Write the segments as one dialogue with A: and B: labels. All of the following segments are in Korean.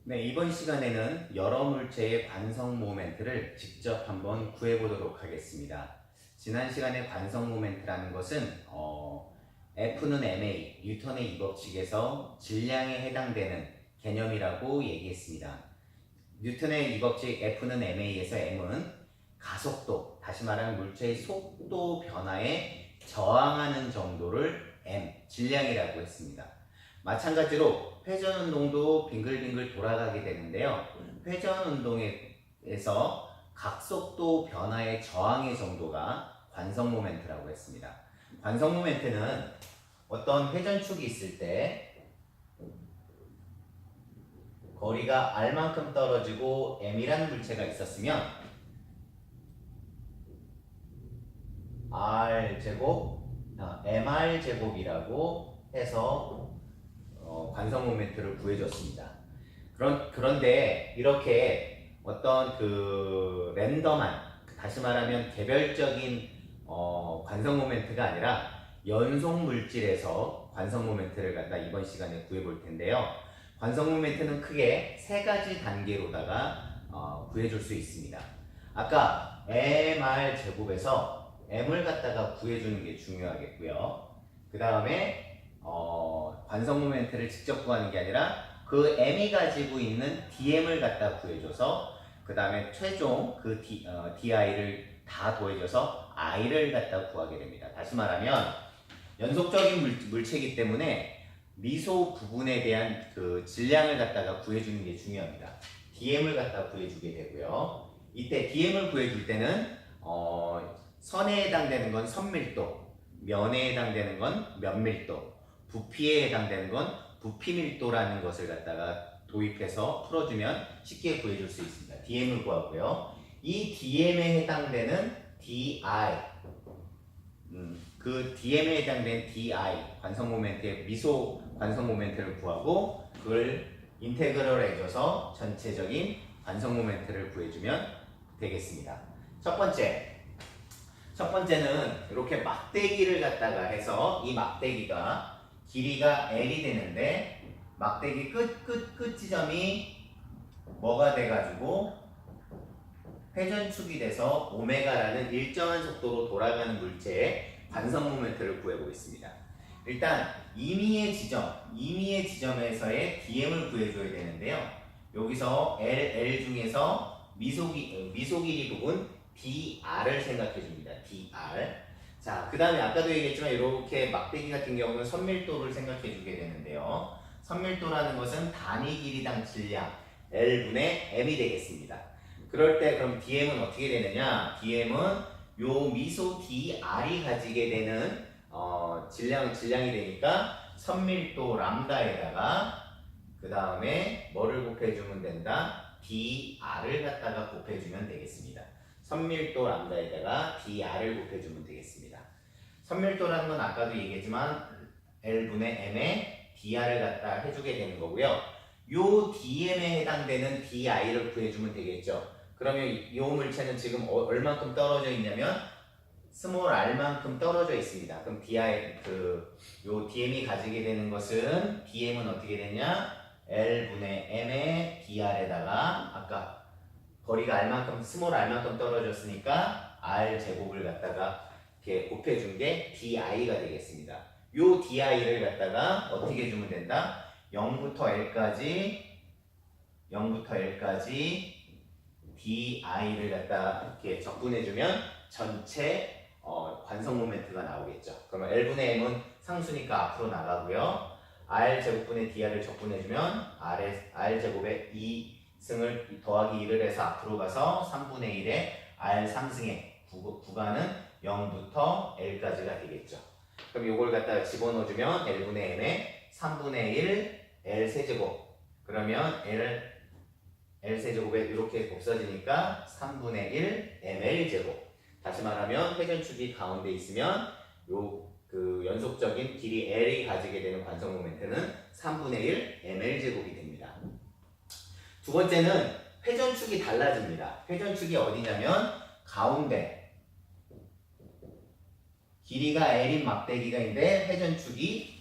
A: 네, 이번 시간에는 여러 물체의 관성 모멘트를 직접 한번 구해보도록 하겠습니다. 지난 시간에 관성 모멘트라는 것은 F는 ma, 뉴턴의 이법칙에서 질량에 해당되는 개념이라고 얘기했습니다. 뉴턴의 이법칙 F는 ma에서 m은 가속도, 다시 말하면 물체의 속도 변화에 저항하는 정도를 m, 질량이라고 했습니다. 마찬가지로 회전운동도 빙글빙글 돌아가게 되는데요. 회전운동에서 각속도 변화의 저항의 정도가 관성 모멘트라고 했습니다. 관성 모멘트는 어떤 회전축이 있을 때 거리가 r만큼 떨어지고 m이라는 물체가 있었으면 r제곱, mr제곱이라고 해서 관성 모멘트를 구해줬습니다. 그런데 이렇게 어떤 그 랜덤한, 다시 말하면 개별적인 관성 모멘트가 아니라 연속 물질에서 관성 모멘트를 갖다 이번 시간에 구해볼 텐데요. 관성 모멘트는 크게 세 가지 단계로다가 구해줄 수 있습니다. 아까 mr 제곱에서 m을 갖다가 구해주는 게 중요하겠고요. 그 다음에 관성 모멘트를 직접 구하는 게 아니라 그 m이 가지고 있는 dm을 갖다 구해줘서 그 다음에 최종 그 di를 다 더해줘서 i를 갖다 구하게 됩니다. 다시 말하면 연속적인 물체이기 때문에 미소 부분에 대한 그 질량을 갖다가 구해주는 게 중요합니다. dm을 갖다 구해주게 되고요. 이때 dm을 구해줄 때는 선에 해당되는 건 선밀도, 면에 해당되는 건 면밀도, 부피에 해당되는 건 부피밀도라는 것을 갖다가 도입해서 풀어주면 쉽게 구해줄 수 있습니다. dm을 구하고요. 이 dm에 해당되는 di, 그 dm에 해당된 di, 관성 모멘트의 미소 관성 모멘트를 구하고 그걸 인테그럴 해줘서 전체적인 관성 모멘트를 구해주면 되겠습니다. 첫 번째는 이렇게 막대기를 갖다가 해서 이 막대기가 길이가 L이 되는데 막대기 끝 지점이 뭐가 돼가지고 회전축이 돼서 오메가라는 일정한 속도로 돌아가는 물체의 관성 모멘트를 구해보겠습니다. 일단 임의의 지점에서의 dm을 구해줘야 되는데요. 여기서 L 중에서 미소 길이 부분 dr을 생각해 줍니다. dr. 자, 그 다음에 아까도 얘기했지만 이렇게 막대기 같은 경우는 선밀도를 생각해 주게 되는데요. 선밀도라는 것은 단위 길이당 질량 L분의 M이 되겠습니다. 그럴 때 그럼 DM은 어떻게 되느냐? DM은 요 미소 DR이 가지게 되는 질량이 되니까 선밀도 람다에다가 그 다음에 뭐를 곱해주면 된다? DR을 갖다가 곱해주면 되겠습니다. 선밀도 람다에다가 dr을 곱해주면 되겠습니다. 선밀도라는 건 아까도 얘기했지만 L분의 M에 dr을 갖다 해주게 되는 거고요. 요 dm에 해당되는 di를 구해주면 되겠죠. 그러면 이 물체는 지금 얼만큼 떨어져 있냐면 스몰 r만큼 떨어져 있습니다. 그럼 요 dm이 가지게 되는 것은 dm은 어떻게 되냐? L분의 M의 dr에다가 아까 거리가 r만큼 스몰 r만큼 떨어졌으니까 r 제곱을 갖다가 이렇게 곱해준 게 di가 되겠습니다. 요 di를 갖다가 어떻게 주면 된다? 0부터 L까지 di를 갖다가 이렇게 적분해주면 전체 관성 모멘트가 나오겠죠. 그러면 L분의 M은 상수니까 앞으로 나가고요. r 제곱분의 dr을 적분해주면 r 제곱의 2승을 더하기 1을 해서 앞으로 가서 3분의 1의 r 상승의 구간은 0부터 L까지가 되겠죠. 그럼 이걸 갖다가 집어넣어주면 L분의 M의 3분의 1 L 세제곱, 그러면 L 세제곱에 이렇게 곱써지니까 3분의 1 ML 제곱. 다시 말하면 회전축이 가운데 있으면 그 연속적인 길이 L이 가지게 되는 관성 모멘트는 3분의 1 ML 제곱이 됩니다. 두 번째는 회전축이 달라집니다. 회전축이 어디냐면 가운데 길이가 L인 막대기가 있는데 회전축이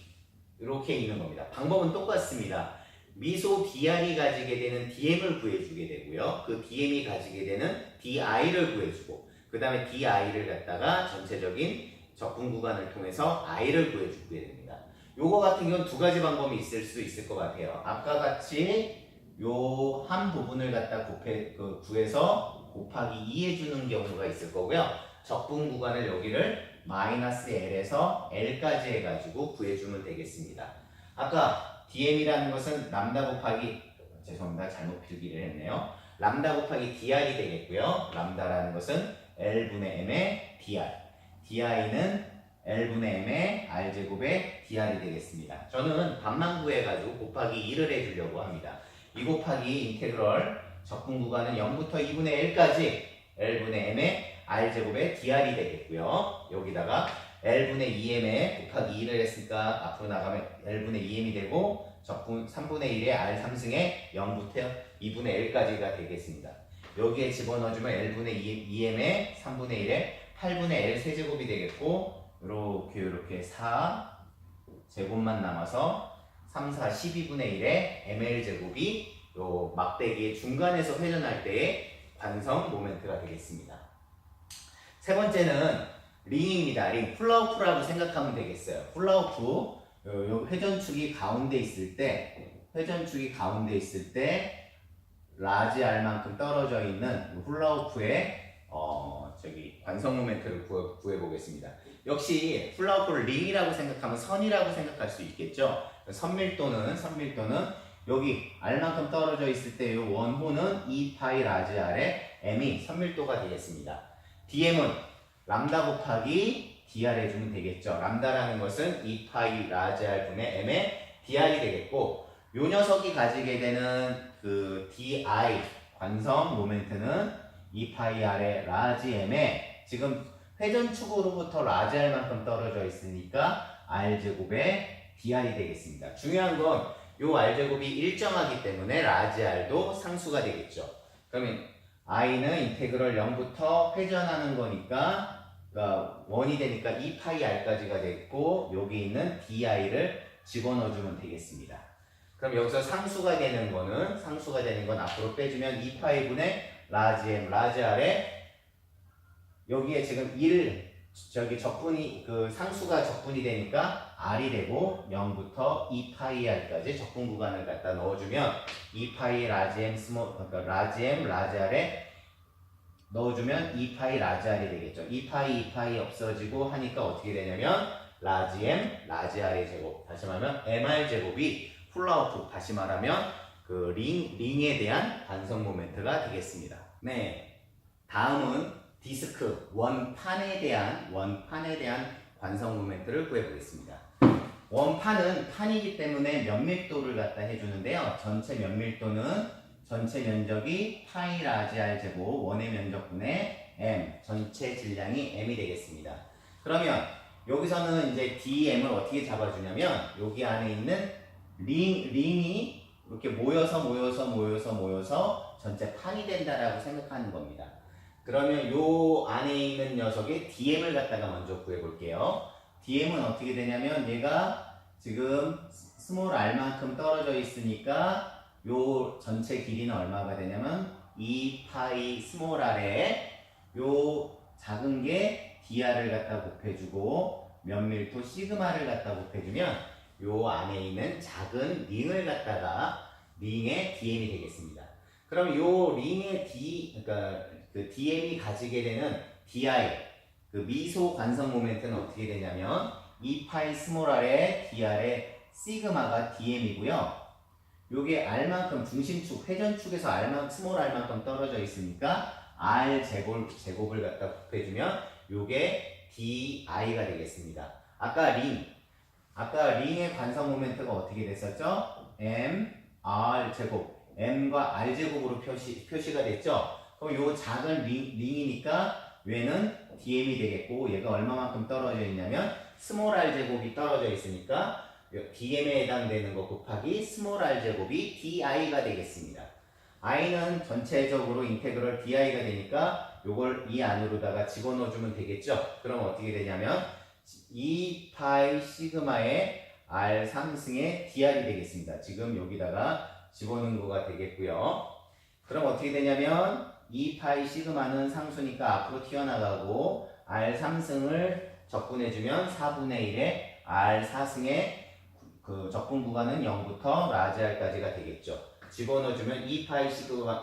A: 이렇게 있는 겁니다. 방법은 똑같습니다. 미소 DR이 가지게 되는 DM을 구해주게 되고요. 그 DM이 가지게 되는 DI를 구해주고 그 다음에 DI를 갖다가 전체적인 적분 구간을 통해서 I를 구해주게 됩니다. 요거 같은 경우는 두 가지 방법이 있을 수 있을 것 같아요. 아까 같이 요 한 부분을 갖다 구해서 곱하기 2 해주는 경우가 있을 거고요. 적분 구간을 여기를 마이너스 L에서 L까지 해가지고 구해주면 되겠습니다. 아까 DM이라는 것은 람다 곱하기 죄송합니다. 잘못 필기를 했네요. 람다 곱하기 DR이 되겠고요. 람다라는 것은 L분의 M의 DR DI는 L분의 M의 R제곱의 DR이 되겠습니다. 저는 반만 구해가지고 곱하기 2를 해주려고 합니다. 2 곱하기 인테그럴 적분 구간은 0부터 2분의 L까지 L분의 M의 R제곱의 DR이 되겠고요. 여기다가 L분의 2M에 곱하기 2를 했으니까 앞으로 나가면 L분의 2M이 되고 적분 3분의 1의 R3승에 0부터 2분의 L까지가 되겠습니다. 여기에 집어넣어주면 L분의 2M에 3분의 1에 8분의 L 세제곱이 되겠고 이렇게 4 제곱만 남아서 3, 4, 12분의 1의 ML 제곱이 요 막대기의 중간에서 회전할 때의 관성 모멘트가 되겠습니다. 세 번째는 링입니다. 링 훌라후프라고 생각하면 되겠어요. 훌라후프 요 회전축이 가운데 있을 때 라지 R만큼 떨어져 있는 훌라후프의 관성 모멘트를 구해보겠습니다. 역시 훌라후프를 링이라고 생각하면 선이라고 생각할 수 있겠죠. 선밀도는 여기 R만큼 떨어져 있을 때 이 원호는 2파이 라지 R의 M이 선밀도가 되겠습니다. DM은 람다 곱하기 DR 해주면 되겠죠. 람다라는 것은 2파이 라지 R 분의 M의 DR이 되겠고 요 녀석이 가지게 되는 그 DI 관성 모멘트는 2파이 R의 라지 M에 지금 회전축으로부터 라지 R만큼 떨어져 있으니까 R제곱의 DR이 되겠습니다. 중요한 건 요 R제곱이 일정하기 때문에 라지 R도 상수가 되겠죠. 그러면 I는 인테그럴 0부터 회전하는 거니까 그러니까 1이 되니까 2파이 R까지가 됐고 여기 있는 DI를 집어넣어주면 되겠습니다. 그럼 여기서 상수가 되는 건 앞으로 빼주면 2파이 분의 라지 M, 라지 R에 여기에 지금 1 적분이 상수가 적분이 되니까 R이 되고 0부터 2파이 R까지 적분 구간을 갖다 넣어주면 2파이 라지 M 라지 M, 라지 R에 넣어주면 2파이 라지 R이 되겠죠. 2파이 없어지고 하니까 어떻게 되냐면 라지 M, 라지 R의 제곱 다시 말하면 MR 제곱이 훌라후프 다시 말하면 그 링에 대한 반성 모멘트가 되겠습니다. 네, 다음은 디스크 원판에 대한 관성 모멘트를 구해보겠습니다. 원판은 판이기 때문에 면밀도를 갖다 해주는데요. 전체 면밀도는 전체 면적이 파이 라지 R 제곱 원의 면적분의 M 전체 질량이 M이 되겠습니다. 그러면 여기서는 이제 DM을 어떻게 잡아주냐면 여기 안에 있는 링이 이렇게 모여서 전체 판이 된다라고 생각하는 겁니다. 그러면 요 안에 있는 녀석의 DM을 갖다가 먼저 구해볼게요. DM은 어떻게 되냐면 얘가 지금 스몰 r만큼 떨어져 있으니까 요 전체 길이는 얼마가 되냐면 2파이 스몰 r에 요 작은 게 dr을 갖다 곱해주고 면밀도 시그마를 갖다 곱해주면 요 안에 있는 작은 링을 갖다가 링의 DM이 되겠습니다. 그럼 요 링의 그 DM이 가지게 되는 DI, 그 미소 관성 모멘트는 어떻게 되냐면 2파이 스몰 r의 DR의 시그마가 DM이고요. 요게 R만큼 중심축, 회전축에서 스몰 R만큼 떨어져 있으니까 R 제곱을 갖다 곱해주면 요게 DI가 되겠습니다. 아까 링의 관성 모멘트가 어떻게 됐었죠? M, R 제곱, M과 R 제곱으로 표시가 됐죠? 그럼 요 작은 링이니까 얘는 DM이 되겠고 얘가 얼마만큼 떨어져 있냐면 스몰 R 제곱이 떨어져 있으니까 DM에 해당되는 거 곱하기 스몰 R 제곱이 DI가 되겠습니다. I는 전체적으로 인테그럴 DI가 되니까 요걸 이 안으로다가 집어넣어주면 되겠죠. 그럼 어떻게 되냐면 2파이 시그마의 R 3승의 DR이 되겠습니다. 지금 여기다가 집어넣은 거가 되겠고요. 그럼 어떻게 되냐면 2파이 시그마는 상수니까 앞으로 튀어나가고 R 3승을 적분해주면 4분의 1에 R 4승의 그 적분 구간은 0부터 라지 R까지가 되겠죠. 집어넣어주면 2파이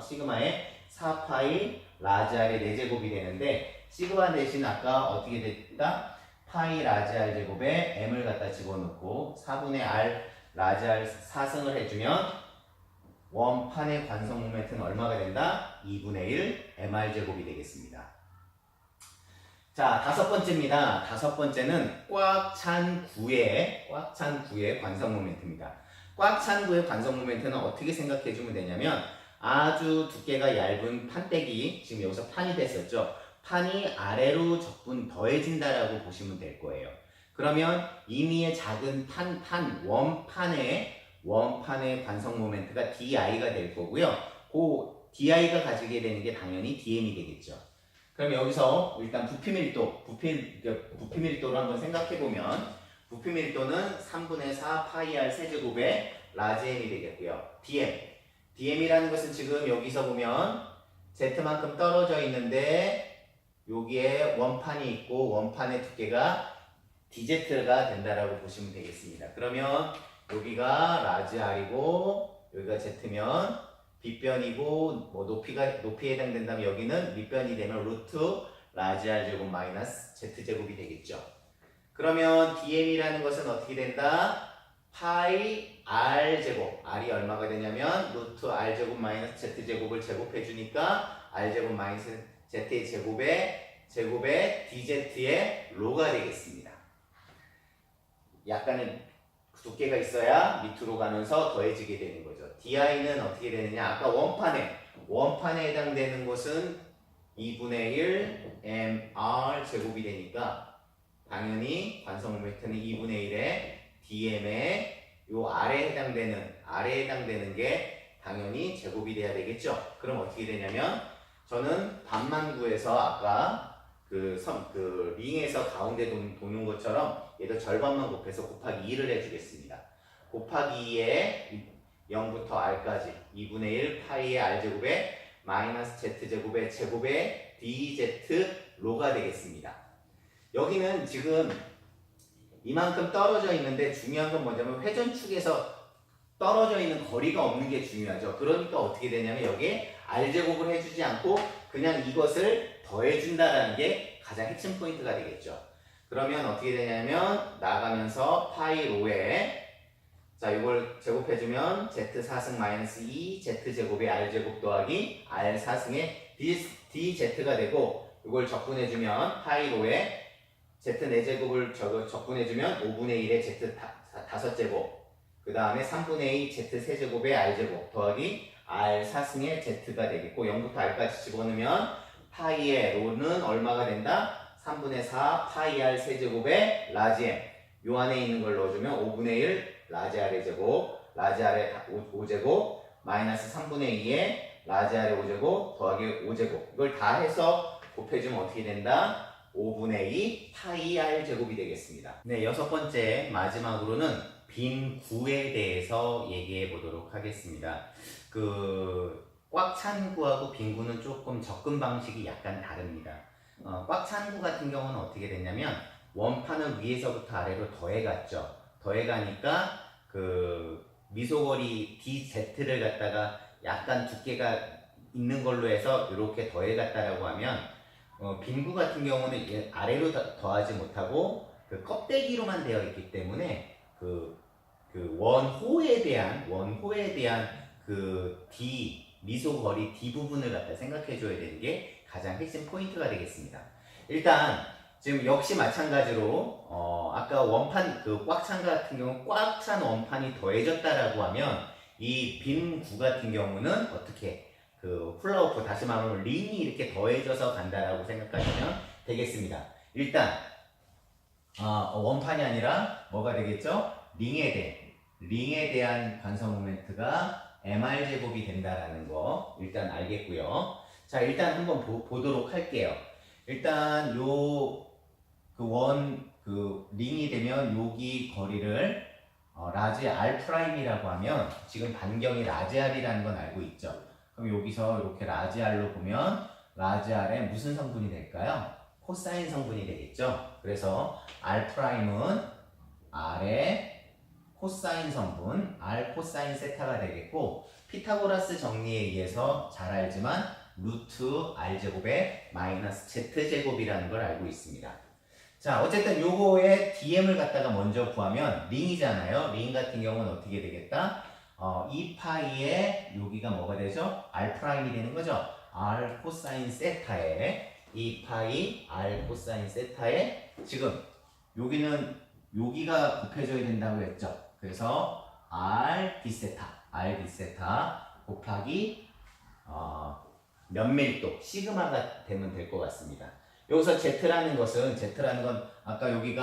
A: 시그마에 4파이 라지 R의 4제곱이 되는데 시그마 대신 아까 어떻게 됐다? 파이 라지 R 제곱에 M을 갖다 집어넣고 4분의 R 라지 R 4승을 해주면 원판의 관성 모멘트는 얼마가 된다? 2분의 1 MR 제곱이 되겠습니다. 자, 다섯 번째입니다. 다섯 번째는 꽉 찬 구의 관성 모멘트입니다. 꽉 찬 구의 관성 모멘트는 어떻게 생각해 주면 되냐면 아주 두께가 얇은 판때기, 지금 여기서 판이 됐었죠. 판이 아래로 적분 더해진다라고 보시면 될 거예요. 그러면 이미의 작은 원판의 관성 모멘트가 DI가 될 거고요. 그 DI가 가지게 되는 게 당연히 DM이 되겠죠. 그럼 여기서 일단 부피 밀도로 한번 생각해 보면 부피 밀도는 3분의 4 파이 R 세제곱의 라지 M이 되겠고요. DM이라는 것은 지금 여기서 보면 Z만큼 떨어져 있는데 여기에 원판이 있고 원판의 두께가 DZ가 된다라고 보시면 되겠습니다. 그러면 여기가 라지 R이고 여기가 Z면 빗변이고 뭐 높이에 해당된다면 여기는 밑변이 되면 루트 라지 R 제곱 마이너스 Z 제곱이 되겠죠. 그러면 DM이라는 것은 어떻게 된다? 파이 R 제곱, R이 얼마가 되냐면 루트 R 제곱 마이너스 Z 제곱을 제곱해 주니까 R 제곱 마이너스 Z의 제곱에 DZ의 로가 되겠습니다. 약간의 두께가 있어야 밑으로 가면서 더해지게 되는 거죠. DI는 어떻게 되느냐? 아까 원판에 해당되는 것은 2분의 1 MR 제곱이 되니까 당연히 관성 모멘트는 2분의 1에 DM의 요 아래에 해당되는 게 당연히 제곱이 돼야 되겠죠. 그럼 어떻게 되냐면 저는 반만 구해서 아까 그 링에서 가운데 도는 것처럼 얘도 절반만 곱해서 곱하기 2를 해주겠습니다. 곱하기 2에 0부터 R까지 2분의 1 파이의 R제곱에 마이너스 Z제곱의 제곱에 DZ 로가 되겠습니다. 여기는 지금 이만큼 떨어져 있는데 중요한 건 뭐냐면 회전축에서 떨어져 있는 거리가 없는 게 중요하죠. 그러니까 어떻게 되냐면 여기에 R제곱을 해주지 않고 그냥 이것을 더해준다라는 게 가장 핵심 포인트가 되겠죠. 그러면 어떻게 되냐면 나가면서 파이 로에 자 이걸 제곱해주면 Z4승 마이너스 2 Z제곱의 R제곱 더하기 R4승의 DZ가 되고 이걸 적분해주면 파이 로에 Z 4제곱을 적분해주면 5분의 1의 Z 5제곱 그 다음에 3분의 2 Z 세제곱의 R제곱 더하기 R4승의 Z가 되겠고 0부터 R까지 집어넣으면 파이의 로는 얼마가 된다? 3분의 4 파이 R 세제곱의 라지 M 요 안에 있는 걸 넣어주면 5분의 1 라지 R의 제곱 라지 R의 5제곱 마이너스 3분의 2의 라지 R의 5제곱 더하기 5제곱 이걸 다 해서 곱해주면 어떻게 된다? 5분의 2 파이 R 제곱이 되겠습니다. 네, 여섯 번째 마지막으로는 빈 구에 대해서 얘기해 보도록 하겠습니다. 꽉 찬 구하고 빈 구는 조금 접근 방식이 약간 다릅니다. 꽉 찬 구 같은 경우는 어떻게 됐냐면 원판은 위에서부터 아래로 더해갔죠. 더해가니까 미소거리 DZ를 갖다가 약간 두께가 있는 걸로 해서 이렇게 더해갔다라고 하면 빈구 같은 경우는 아래로 더하지 못하고 껍데기로만 되어 있기 때문에 원호에 대한 미소거리 D 부분을 갖다 생각해 줘야 되는 게 가장 핵심 포인트가 되겠습니다. 일단 지금 역시 마찬가지로 아까 원판 꽉 찬 같은 경우 꽉 찬 원판이 더해졌다라고 하면 이 빈 구 같은 경우는 어떻게 플라워프 다시 말하면 링이 이렇게 더해져서 간다라고 생각하시면 되겠습니다. 일단 원판이 아니라 뭐가 되겠죠? 링에 대한 관성 모멘트가 MR 제곱이 된다라는 거 일단 알겠고요. 자, 일단 한번 보도록 할게요. 일단 링이 되면 여기 거리를 라지 R 프라임이라고 하면 지금 반경이 라지 R이라는 건 알고 있죠. 그럼 여기서 이렇게 라지 R로 보면 라지 R에 무슨 성분이 될까요? 코사인 성분이 되겠죠. 그래서 R 프라임은 R의 코사인 성분 R 코사인 세타가 되겠고, 피타고라스 정리에 의해서 잘 알지만 루트 R 제곱에 마이너스 Z 제곱이라는 걸 알고 있습니다. 자, 어쨌든 요거의 DM을 갖다가 먼저 구하면 링이잖아요. 링 같은 경우는 어떻게 되겠다? 2파이에 여기가 뭐가 되죠? R 프라임이 되는 거죠. R 코사인 세타에 2파이 R 코사인 세타에 지금 여기는 여기가 곱해져야 된다고 했죠. 그래서 R D세타 곱하기 몇 밀도 시그마가 되면 될 것 같습니다. 여기서 Z라는 건 아까 여기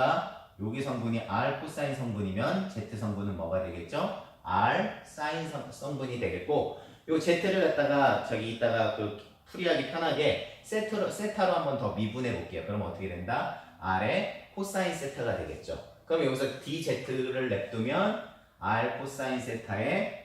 A: 성분이 R 코사인 성분이면 Z 성분은 뭐가 되겠죠? R 사인 성분이 되겠고, 요 Z를 갖다가 저기 이따가 그 풀이하기 편하게 세타로 한번 더 미분해 볼게요. 그럼 어떻게 된다? R의 코사인 세타가 되겠죠. 그럼 여기서 DZ를 냅두면 R 코사인 세타에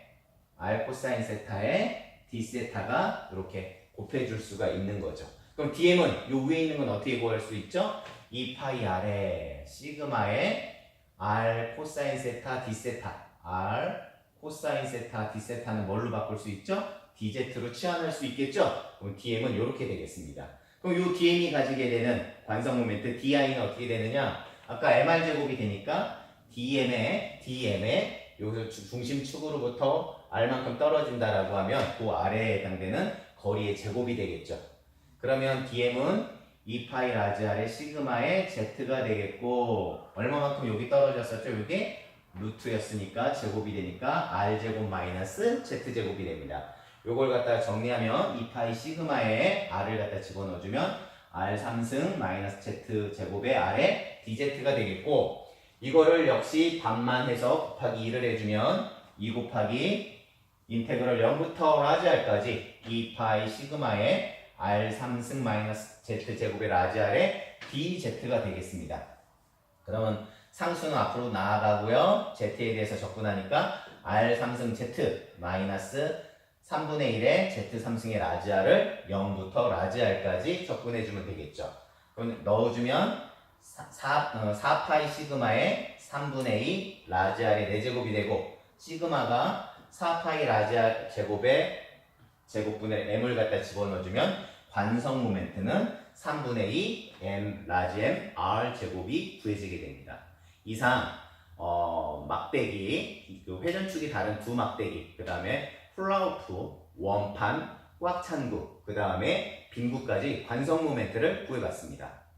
A: D세타가 이렇게 곱해줄 수가 있는 거죠. 그럼 DM은 요 위에 있는 건 어떻게 구할 수 있죠? 2파이 R에 시그마에 R 코사인 세타 D세타 R 코사인 세타 D세타는 뭘로 바꿀 수 있죠? DZ로 치환할 수 있겠죠? 그럼 DM은 이렇게 되겠습니다. 그럼 요 DM이 가지게 되는 관성 모멘트 DI는 어떻게 되느냐? 아까 MR 제곱이 되니까 DM의 여기서 중심축으로부터 R만큼 떨어진다라고 하면 그 아래에 해당되는 거리의 제곱이 되겠죠. 그러면 DM은 2파이 라지 R의 시그마의 Z가 되겠고, 얼마만큼 여기 떨어졌었죠? 이게 루트였으니까 제곱이 되니까 R제곱 마이너스 Z제곱이 됩니다. 요걸 갖다가 정리하면 2파이 시그마에 R을 갖다 집어넣어주면 R 3승 마이너스 Z 제곱의 R에 DZ가 되겠고, 이거를 역시 반만 해서 곱하기 2를 해주면 2 곱하기 인테그럴 0부터 라지 R까지 2파이 시그마에 R 3승 마이너스 Z 제곱의 라지 R에 DZ가 되겠습니다. 그러면 상수는 앞으로 나아가고요. Z에 대해서 접근하니까 R 3승 Z 마이너스 3분의 1의 Z 3승의 라지 R을 0부터 라지 R까지 접근해주면 되겠죠. 그럼 넣어주면 4파이 시그마의 3분의 2 라지 R의 4제곱이 되고, 시그마가 4파이 라지 R 제곱의 제곱분의 m을 갖다 집어넣어주면 관성 모멘트는 3분의 2 m 라지 M R 제곱이 구해지게 됩니다. 이상 막대기, 그 회전축이 다른 두 막대기, 그 다음에 플라우프, 원판, 꽉 찬 구, 그 다음에 빈 구까지 관성 모멘트를 구해봤습니다.